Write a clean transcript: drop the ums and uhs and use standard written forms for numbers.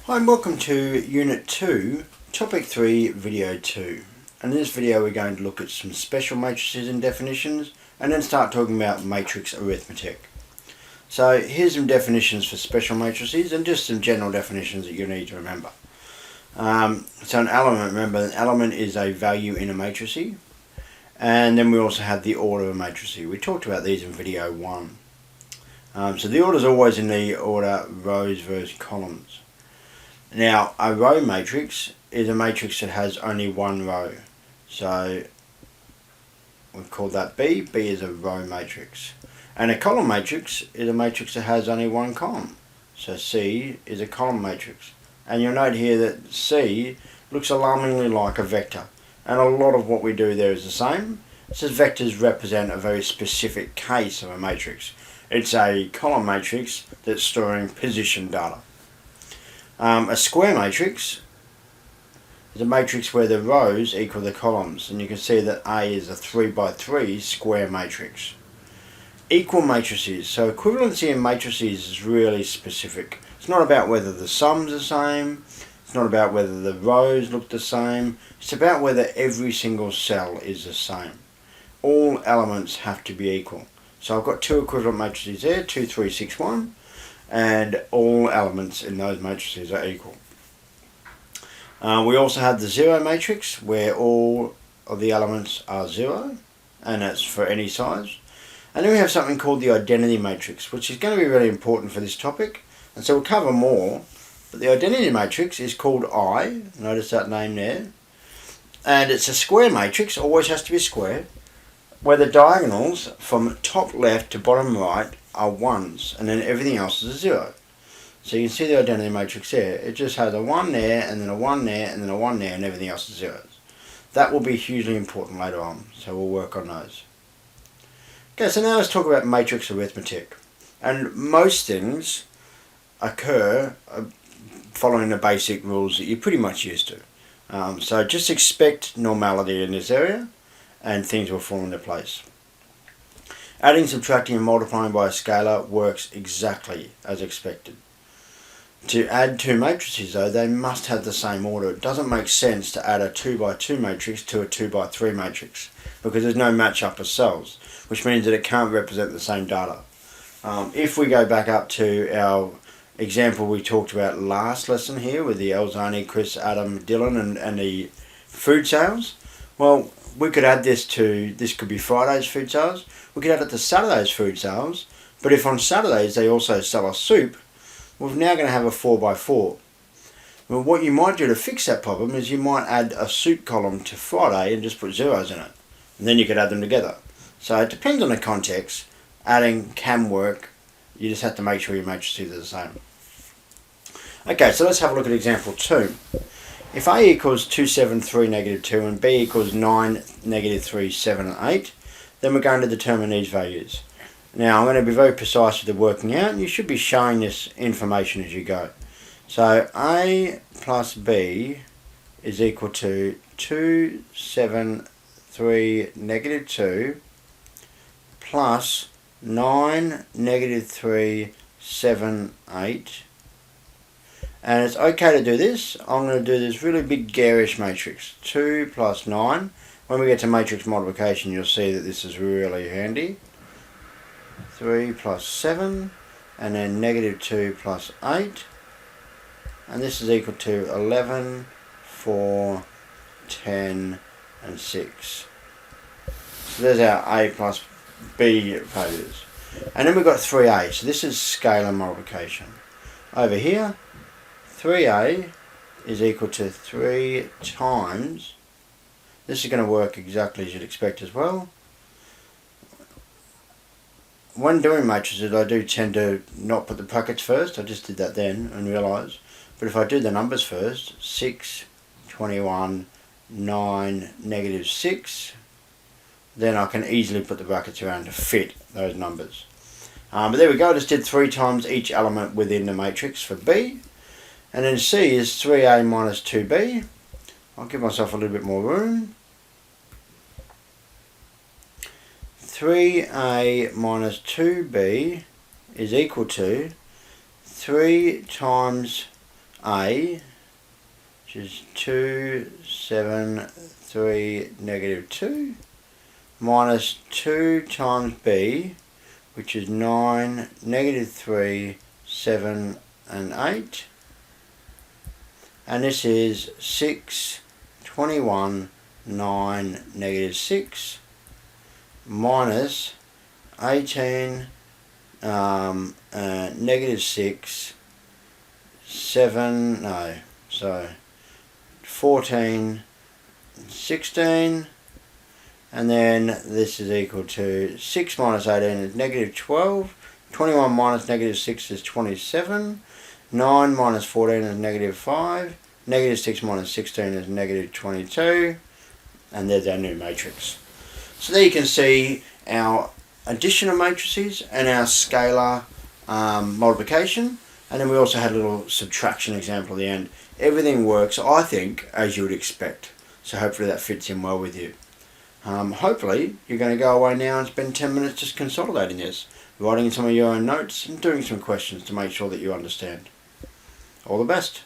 Hi and welcome to Unit 2, Topic 3, Video 2. And in this video we're going to look at some special matrices and definitions and then start talking about matrix arithmetic. So here's some definitions for special matrices and just some general definitions that you need to remember. So an element, remember an element is a value in a matrix. And then we also have the order of a matrix. We talked about these in video 1. So the order is always in the order rows versus columns. Now, a row matrix is a matrix that has only one row. So we've called that B. B is a row matrix. And a column matrix is a matrix that has only one column. So C is a column matrix. And you'll note here that C looks alarmingly like a vector. And a lot of what we do there is the same. It says vectors represent a very specific case of a matrix. It's a column matrix that's storing position data. A square matrix is a matrix where the rows equal the columns, and you can see that A is a 3 by 3 square matrix. Equal matrices, so equivalency in matrices is really specific. It's not about whether the sums are the same, it's not about whether the rows look the same, it's about whether every single cell is the same. All elements have to be equal. So I've got two equivalent matrices there, 2, 3, 6, 1. And all elements in those matrices are equal. We also have the zero matrix where all of the elements are 0, and that's for any size. And then we have something called the identity matrix, which is going to be really important for this topic, and so we'll cover more. But the identity matrix is called I, notice that name there, and it's a square matrix, always has to be square, where the diagonals from top left to bottom right are 1s, and then everything else is a 0. So you can see the identity matrix there. It just has a 1 there, and then a 1 there, and then a 1 there, and everything else is 0s. That will be hugely important later on, so we'll work on those. Okay, so now let's talk about matrix arithmetic. And most things occur following the basic rules that you're pretty much used to. So just expect normality in this area, and things will fall into place. Adding, subtracting and multiplying by a scalar works exactly as expected. To add two matrices though, they must have the same order. It doesn't make sense to add a 2 by 2 matrix to a 2 by 3 matrix because there's no match up of cells, which means that it can't represent the same data. If we go back up to our example we talked about last lesson here with the Elzani, Chris, Adam, Dylan and the food sales, well, we could add this to, this could be Friday's food sales, we could add it to Saturday's food sales, but if on Saturdays they also sell a soup, we're now going to have a 4 by 4. Well, what you might do to fix that problem is you might add a soup column to Friday and just put zeros in it, and then you could add them together. So it depends on the context. Adding can work, you just have to make sure your matrices are the same. Okay, so let's have a look at example 2. If A equals 2, 7, 3, negative 2 and B equals 9, negative 3, 7 and 8, then we're going to determine these values. Now I'm going to be very precise with the working out, and you should be showing this information as you go. So A plus B is equal to 2, 7, 3, negative 2 plus 9, negative 3, 7, 8. And it's okay to do this. I'm going to do this really big garish matrix. 2 plus 9. When we get to matrix multiplication, you'll see that this is really handy. 3 plus 7. And then negative 2 plus 8. And this is equal to 11, 4, 10, and 6. So there's our A plus B values. And then we've got 3A. So this is scalar multiplication. Over here, 3A is equal to 3 times, this is going to work exactly as you'd expect as well. When doing matrices I do tend to not put the brackets first, I just did that then and realised. But if I do the numbers first, 6, 21, 9, negative 6, then I can easily put the brackets around to fit those numbers. But there we go, I just did 3 times each element within the matrix for B. And then C is 3A minus 2B. I'll give myself a little bit more room. 3A minus 2B is equal to 3 times A, which is 2, 7, 3, negative 2, minus 2 times B, which is 9, negative 3, 7, and 8. And this is 6, 21, 9, negative 6, minus 18, negative 6, 14, 16, and then this is equal to 6 minus 18 is negative 12, 21 minus negative 6 is 27, 9 minus 14 is negative 5, negative 6 minus 16 is negative 22, and there's our new matrix. So there you can see our addition of matrices and our scalar multiplication, and then we also had a little subtraction example at the end. Everything works, I think, as you would expect. So hopefully that fits in well with you. Hopefully you're going to go away now and spend 10 minutes just consolidating this, writing some of your own notes and doing some questions to make sure that you understand. All the best.